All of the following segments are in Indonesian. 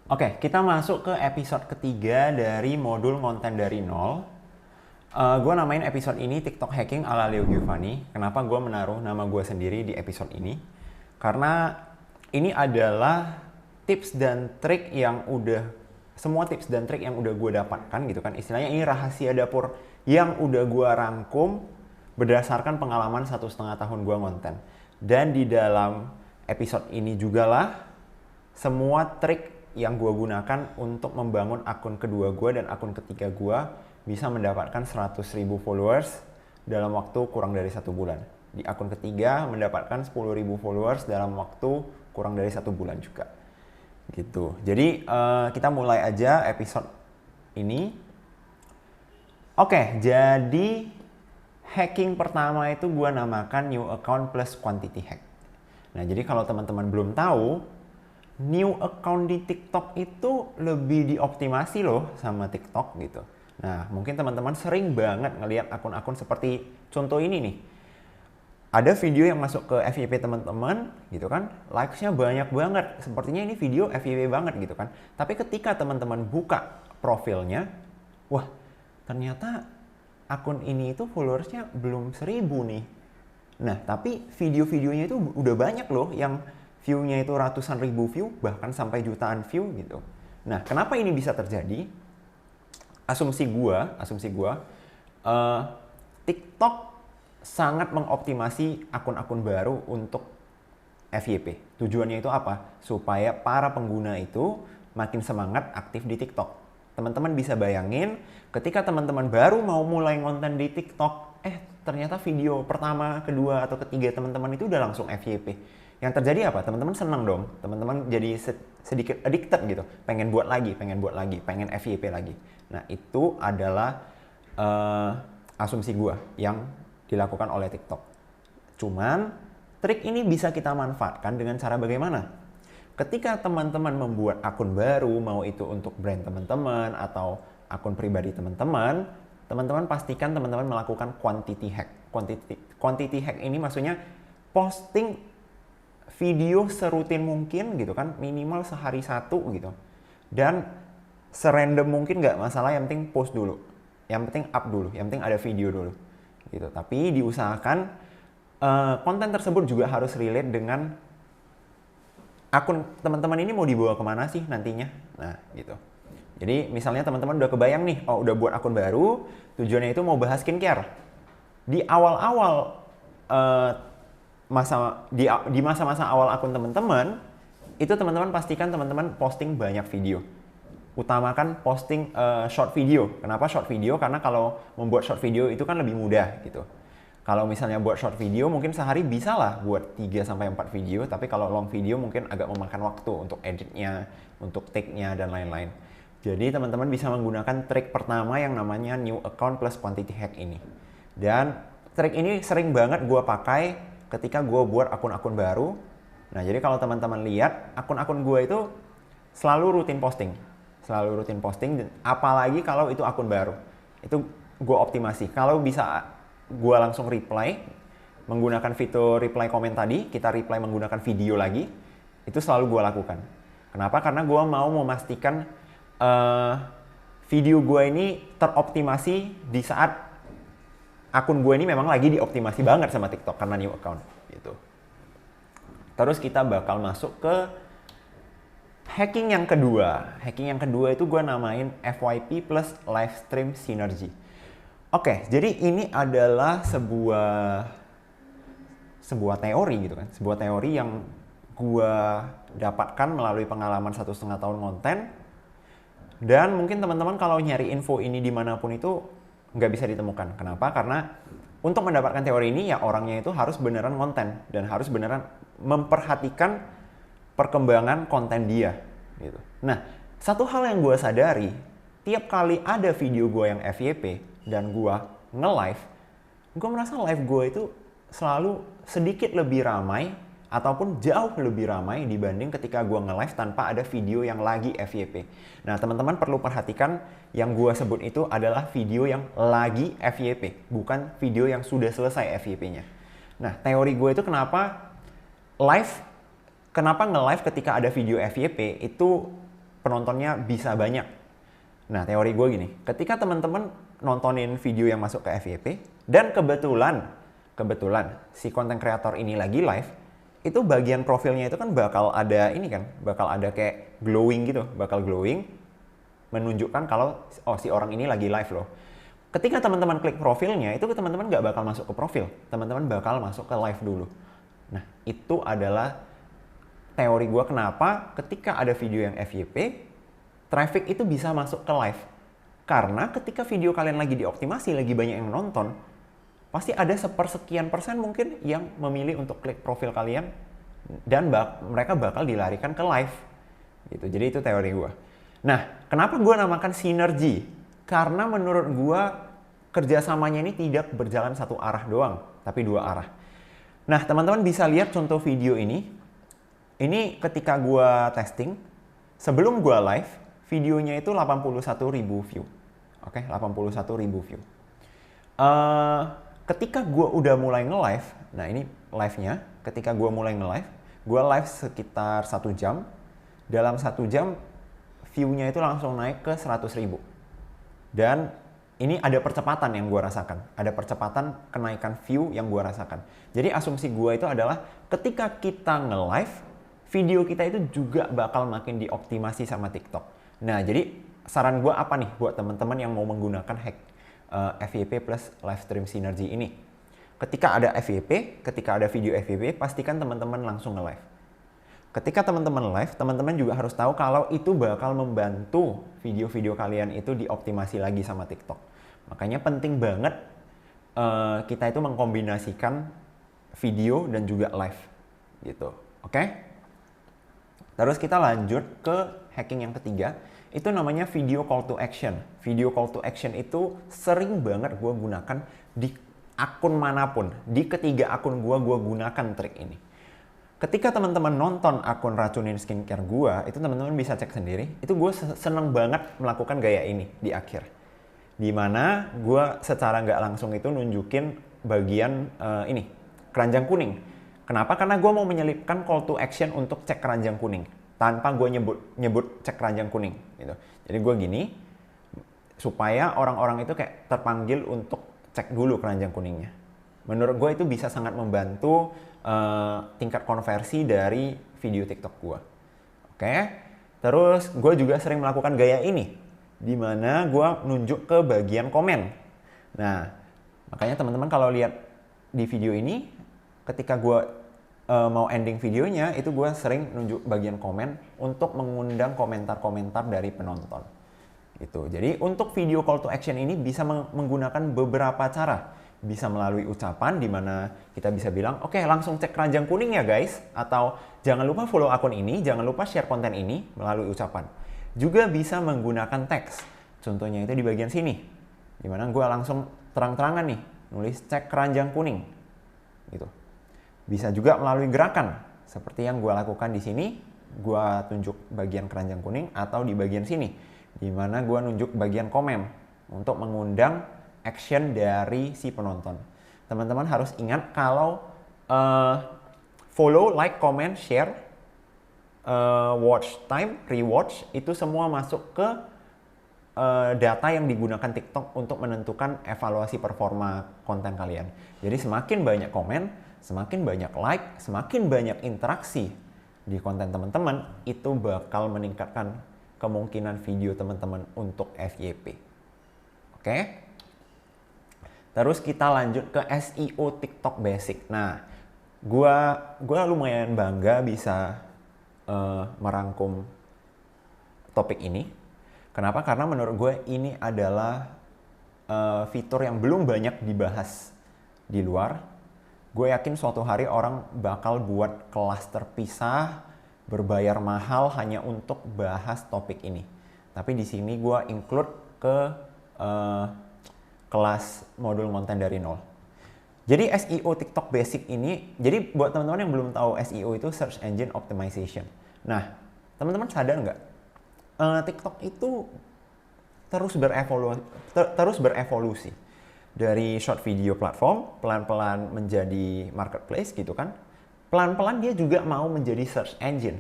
Oke, kita masuk ke episode ketiga dari modul konten dari nol. Gue namain episode ini TikTok Hacking ala Leo Giovanni. Kenapa gue menaruh nama gue sendiri di episode ini? Karena ini adalah tips dan trik yang semua tips dan trik yang udah gue dapatkan gitu kan. Istilahnya ini rahasia dapur yang udah gue rangkum berdasarkan pengalaman 1,5 tahun gue konten. Dan di dalam episode ini juga lah semua trik yang gue gunakan untuk membangun akun kedua gue dan akun ketiga gue bisa mendapatkan 100.000 followers dalam waktu kurang dari 1 bulan. Di akun ketiga mendapatkan 10.000 followers dalam waktu kurang dari 1 bulan juga. Gitu. Jadi kita mulai aja episode ini. Oke, jadi hacking pertama itu gue namakan new account plus quantity hack. Nah, jadi kalau teman-teman belum tahu, new account di TikTok itu lebih dioptimasi loh sama TikTok gitu. Nah, mungkin teman-teman sering banget ngelihat akun-akun seperti contoh ini nih. Ada video yang masuk ke FYP teman-teman gitu kan, likes-nya banyak banget. Sepertinya ini video FYP banget gitu kan. Tapi ketika teman-teman buka profilnya, wah, ternyata akun ini itu followersnya belum 1.000 nih. Nah, tapi video-videonya itu udah banyak loh yang view-nya itu ratusan ribu view, bahkan sampai jutaan view gitu. Nah, kenapa ini bisa terjadi? Asumsi gua, TikTok sangat mengoptimasi akun-akun baru untuk FYP. Tujuannya itu apa? Supaya para pengguna itu makin semangat aktif di TikTok. Teman-teman bisa bayangin, ketika teman-teman baru mau mulai konten di TikTok, ternyata video pertama, kedua, atau ketiga teman-teman itu udah langsung FYP. Yang terjadi apa? Teman-teman senang dong. Teman-teman jadi sedikit addicted gitu. Pengen buat lagi, pengen FYP lagi. Nah, itu adalah asumsi gue yang dilakukan oleh TikTok. Cuman, trik ini bisa kita manfaatkan dengan cara bagaimana? Ketika teman-teman membuat akun baru, mau itu untuk brand teman-teman atau akun pribadi teman-teman, teman-teman pastikan teman-teman melakukan quantity hack. Quantity hack ini maksudnya posting video serutin mungkin gitu kan, minimal sehari 1 gitu. Dan serandom mungkin nggak masalah, yang penting post dulu. Yang penting up dulu, yang penting ada video dulu. Gitu. Tapi diusahakan konten tersebut juga harus relate dengan akun teman-teman ini mau dibawa kemana sih nantinya. Nah, gitu. Jadi misalnya teman-teman udah kebayang nih, udah buat akun baru, tujuannya itu mau bahas skincare. Di awal-awal di masa-masa awal akun teman-teman, itu teman-teman pastikan teman-teman posting banyak video. Utamakan posting short video. Kenapa short video? Karena kalau membuat short video itu kan lebih mudah gitu. Kalau misalnya buat short video mungkin sehari bisa lah buat 3-4 video, tapi kalau long video mungkin agak memakan waktu untuk editnya, untuk take-nya, dan lain-lain. Jadi teman-teman bisa menggunakan trik pertama yang namanya new account plus quantity hack ini. Dan trik ini sering banget gue pakai ketika gue buat akun-akun baru. Nah, jadi kalau teman-teman lihat, akun-akun gue itu selalu rutin posting. Apalagi kalau itu akun baru. Itu gue optimasi. Kalau bisa gue langsung reply menggunakan fitur reply komen tadi, kita reply menggunakan video lagi, itu selalu gue lakukan. Kenapa? Karena gue mau memastikan video gue ini teroptimasi di saat akun gue ini memang lagi dioptimasi banget sama TikTok karena new account gitu. Terus kita bakal masuk ke hacking yang kedua. Hacking yang kedua itu gue namain FYP plus live stream synergy. Oke, jadi ini adalah sebuah teori gitu kan. Sebuah teori yang gue dapatkan melalui pengalaman 1,5 tahun konten. Dan mungkin teman-teman kalau nyari info ini dimanapun itu nggak bisa ditemukan. Kenapa? Karena untuk mendapatkan teori ini ya orangnya itu harus beneran konten dan harus beneran memperhatikan perkembangan konten dia gitu. Nah, satu hal yang gue sadari, tiap kali ada video gue yang FYP dan gue nge-live, gue merasa live gue itu selalu sedikit lebih ramai ataupun jauh lebih ramai dibanding ketika gue nge-live tanpa ada video yang lagi FYP. Nah, teman-teman perlu perhatikan yang gue sebut itu adalah video yang lagi FYP, bukan video yang sudah selesai FYP-nya. Nah, teori gue itu kenapa nge-live ketika ada video FYP itu penontonnya bisa banyak. Nah, teori gue gini, ketika teman-teman nontonin video yang masuk ke FYP, dan kebetulan si konten kreator ini lagi live, itu bagian profilnya itu kan bakal ada ini kan, bakal ada kayak glowing gitu, bakal glowing, menunjukkan kalau oh si orang ini lagi live loh. Ketika teman-teman klik profilnya, itu teman-teman nggak bakal masuk ke profil, teman-teman bakal masuk ke live dulu. Nah, itu adalah teori gue kenapa ketika ada video yang FYP, traffic itu bisa masuk ke live. Karena ketika video kalian lagi dioptimasi, lagi banyak yang nonton, pasti ada sepersekian persen mungkin yang memilih untuk klik profil kalian dan mereka bakal dilarikan ke live. Gitu. Jadi itu teori gue. Nah, kenapa gue namakan sinergi? Karena menurut gue kerjasamanya ini tidak berjalan satu arah doang, tapi dua arah. Nah, teman-teman bisa lihat contoh video ini. Ini ketika gue testing, sebelum gue live, videonya itu 81.000 view. Oke, 81.000 view. Ketika gue udah mulai nge-live, nah ini live-nya, ketika gue mulai nge-live, gue live sekitar 1 jam. Dalam 1 jam, view-nya itu langsung naik ke 100.000. Dan ini ada percepatan yang gue rasakan. Ada percepatan kenaikan view yang gue rasakan. Jadi asumsi gue itu adalah ketika kita nge-live, video kita itu juga bakal makin dioptimasi sama TikTok. Nah, jadi saran gue apa nih buat teman-teman yang mau menggunakan hack FYP plus live stream sinergi ini? Ketika ada FYP, ketika ada video FYP, pastikan teman-teman langsung nge-live. Ketika teman-teman live, teman-teman juga harus tahu kalau itu bakal membantu video-video kalian itu dioptimasi lagi sama TikTok. Makanya penting banget kita itu mengkombinasikan video dan juga live gitu. Oke? Terus kita lanjut ke hacking yang ketiga, itu namanya video call to action. Video call to action itu sering banget gue gunakan di akun manapun. Di ketiga akun gue gunakan trik ini. Ketika teman-teman nonton akun Racunin Skincare gue, itu teman-teman bisa cek sendiri. Itu gue seneng banget melakukan gaya ini di akhir. Dimana gue secara nggak langsung itu nunjukin bagian ini, keranjang kuning. Kenapa? Karena gue mau menyelipkan call to action untuk cek keranjang kuning. Tanpa gue nyebut cek keranjang kuning. Gitu. Jadi gue gini, supaya orang-orang itu kayak terpanggil untuk cek dulu keranjang kuningnya. Menurut gue itu bisa sangat membantu tingkat konversi dari video TikTok gue. Oke, terus gue juga sering melakukan gaya ini, di mana gue nunjuk ke bagian komen. Nah, makanya teman-teman kalau lihat di video ini, ketika gue mau ending videonya, itu gue sering nunjuk bagian komen untuk mengundang komentar-komentar dari penonton. Gitu. Jadi untuk video call to action ini bisa menggunakan beberapa cara. Bisa melalui ucapan di mana kita bisa bilang, oke, langsung cek keranjang kuning ya guys, atau jangan lupa follow akun ini, jangan lupa share konten ini melalui ucapan. Juga bisa menggunakan teks. Contohnya itu di bagian sini, di mana gue langsung terang-terangan nih nulis cek keranjang kuning. Gitu. Bisa juga melalui gerakan seperti yang gue lakukan di sini, gue tunjuk bagian keranjang kuning, atau di bagian sini di mana gue nunjuk bagian komen untuk mengundang action dari si penonton. Teman-teman harus ingat kalau follow, like, comment, share, watch time, rewatch, itu semua masuk ke data yang digunakan TikTok untuk menentukan evaluasi performa konten kalian. Jadi semakin banyak komen, semakin banyak like, semakin banyak interaksi di konten teman-teman, itu bakal meningkatkan kemungkinan video teman-teman untuk FYP. Oke? Terus kita lanjut ke SEO TikTok Basic. Nah, gua lumayan bangga bisa merangkum topik ini. Kenapa? Karena menurut gue ini adalah fitur yang belum banyak dibahas di luar. Gue yakin suatu hari orang bakal buat kelas terpisah, berbayar mahal hanya untuk bahas topik ini. Tapi di sini gue include ke kelas modul konten dari nol. Jadi SEO TikTok Basic ini, jadi buat teman-teman yang belum tahu SEO itu Search Engine Optimization. Nah, teman-teman sadar nggak? TikTok itu terus berevolusi. Dari short video platform, pelan-pelan menjadi marketplace gitu kan. Pelan-pelan dia juga mau menjadi search engine.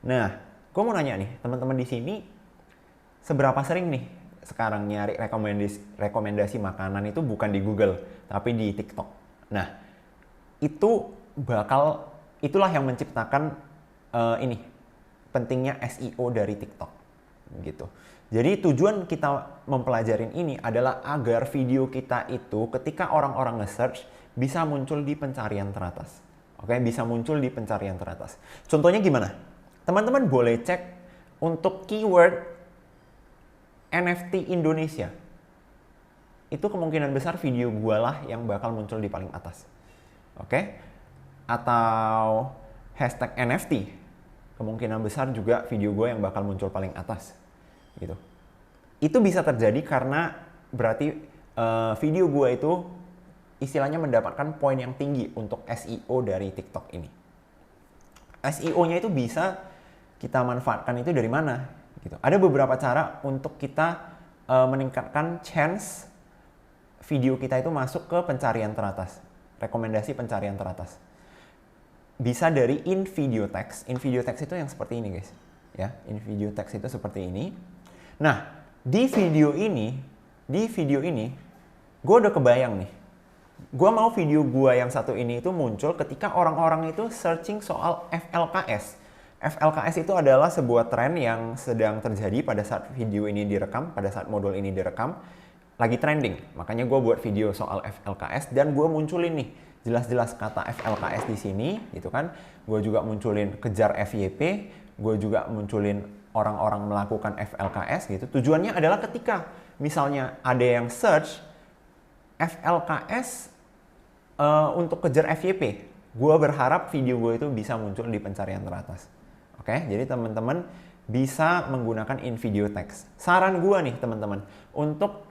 Nah, gue mau nanya nih, teman-teman di sini, seberapa sering nih sekarang nyari rekomendasi makanan itu bukan di Google, tapi di TikTok. Nah, itulah yang menciptakan ini pentingnya SEO dari TikTok gitu. Jadi tujuan kita mempelajarin ini adalah agar video kita itu ketika orang-orang nge-search bisa muncul di pencarian teratas. Oke, bisa muncul di pencarian teratas. Contohnya gimana? Teman-teman boleh cek untuk keyword NFT Indonesia. Itu kemungkinan besar video gua lah yang bakal muncul di paling atas. Oke? Atau hashtag NFT. Kemungkinan besar juga video gua yang bakal muncul paling atas. Gitu. Itu bisa terjadi karena berarti video gua itu istilahnya mendapatkan poin yang tinggi untuk SEO dari TikTok ini. SEO-nya itu bisa kita manfaatkan itu dari mana? Gitu. Ada beberapa cara untuk kita meningkatkan chance video kita itu masuk ke pencarian teratas, rekomendasi pencarian teratas. Bisa dari in video text. In video text itu yang seperti ini, guys. Ya, in video text itu seperti ini. Nah, di video ini, gue udah kebayang nih. Gue mau video gue yang satu ini itu muncul ketika orang-orang itu searching soal FLKS. FLKS itu adalah sebuah tren yang sedang terjadi pada saat video ini direkam, pada saat modul ini direkam, lagi trending. Makanya gue buat video soal FLKS dan gue munculin nih jelas-jelas kata FLKS di sini, gitu kan. Gue juga munculin kejar FYP, gue juga munculin orang-orang melakukan FLKS gitu. Tujuannya adalah ketika misalnya ada yang search FLKS untuk kejar FYP, gue berharap video gue itu bisa muncul di pencarian teratas. Oke, jadi teman-teman bisa menggunakan in video text. Saran gue nih teman-teman, untuk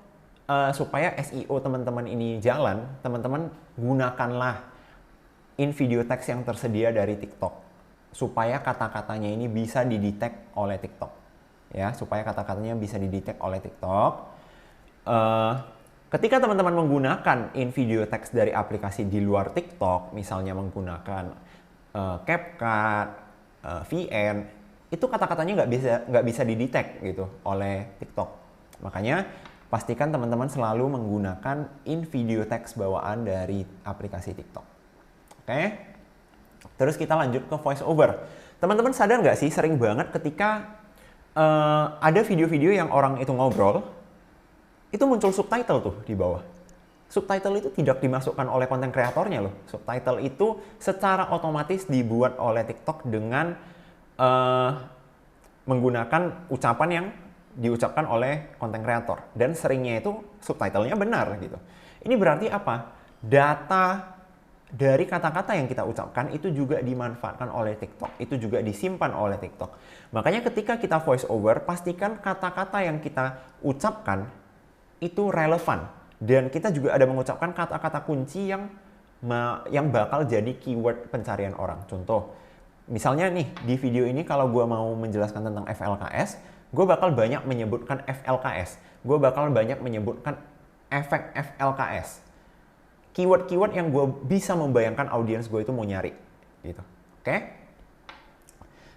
supaya SEO teman-teman ini jalan, teman-teman gunakanlah in video text yang tersedia dari TikTok. Supaya kata-katanya ini bisa didetect oleh TikTok. Ya, supaya kata-katanya bisa didetect oleh TikTok. Ketika teman-teman menggunakan in video text dari aplikasi di luar TikTok, misalnya menggunakan CapCut, VN, itu kata-katanya nggak bisa didetect gitu oleh TikTok. Makanya pastikan teman-teman selalu menggunakan in video text bawaan dari aplikasi TikTok. Oke? Terus kita lanjut ke voice over. Teman-teman sadar nggak sih sering banget ketika ada video-video yang orang itu ngobrol, itu muncul subtitle tuh di bawah. Subtitle itu tidak dimasukkan oleh konten kreatornya loh. Subtitle itu secara otomatis dibuat oleh TikTok dengan menggunakan ucapan yang diucapkan oleh konten kreator. Dan seringnya itu subtitlenya benar gitu. Ini berarti apa? Data dari kata-kata yang kita ucapkan itu juga dimanfaatkan oleh TikTok. Itu juga disimpan oleh TikTok. Makanya ketika kita voice over, pastikan kata-kata yang kita ucapkan itu relevan. Dan kita juga ada mengucapkan kata-kata kunci yang bakal jadi keyword pencarian orang. Contoh, misalnya nih di video ini kalau gue mau menjelaskan tentang FLKS, gue bakal banyak menyebutkan FLKS. Gue bakal banyak menyebutkan efek FLKS. Keyword-keyword yang gue bisa membayangkan audiens gue itu mau nyari. Gitu. Oke?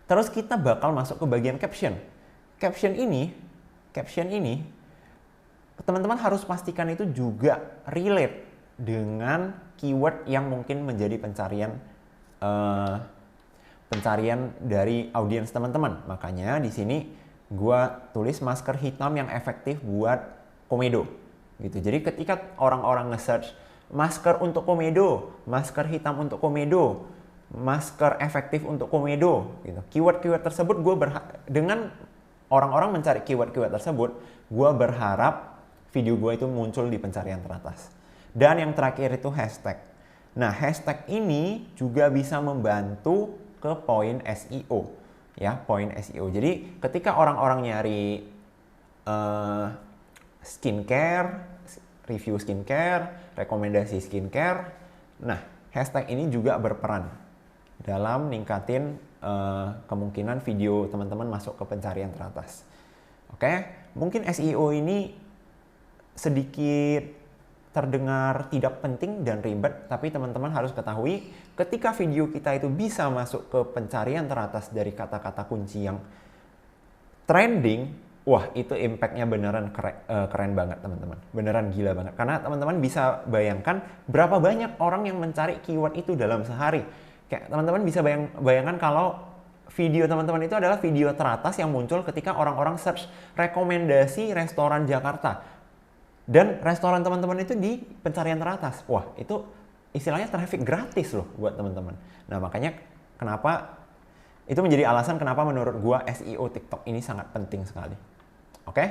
Terus kita bakal masuk ke bagian caption. Caption ini, teman-teman harus pastikan itu juga relate dengan keyword yang mungkin menjadi pencarian dari audiens teman-teman. Makanya di sini gue tulis masker hitam yang efektif buat komedo. Gitu. Jadi ketika orang-orang nge-search masker untuk komedo, masker hitam untuk komedo, masker efektif untuk komedo, gitu. Keyword-keyword tersebut dengan orang-orang mencari keyword-keyword tersebut, gue berharap video gue itu muncul di pencarian teratas. Dan yang terakhir itu hashtag. Nah, hashtag ini juga bisa membantu ke poin SEO, ya, poin SEO. Jadi ketika orang-orang nyari skincare, review skincare, rekomendasi skincare, nah hashtag ini juga berperan dalam ningkatin kemungkinan video teman-teman masuk ke pencarian teratas. Oke, mungkin SEO ini sedikit terdengar tidak penting dan ribet, tapi teman-teman harus ketahui ketika video kita itu bisa masuk ke pencarian teratas dari kata-kata kunci yang trending, wah itu impact-nya beneran keren banget teman-teman. Beneran gila banget. Karena teman-teman bisa bayangkan berapa banyak orang yang mencari keyword itu dalam sehari. Kayak teman-teman bisa bayangkan kalau video teman-teman itu adalah video teratas yang muncul ketika orang-orang search rekomendasi restoran Jakarta. Dan restoran teman-teman itu di pencarian teratas. Wah itu istilahnya traffic gratis loh buat teman-teman. Nah makanya kenapa itu menjadi alasan kenapa menurut gua SEO TikTok ini sangat penting sekali. Oke?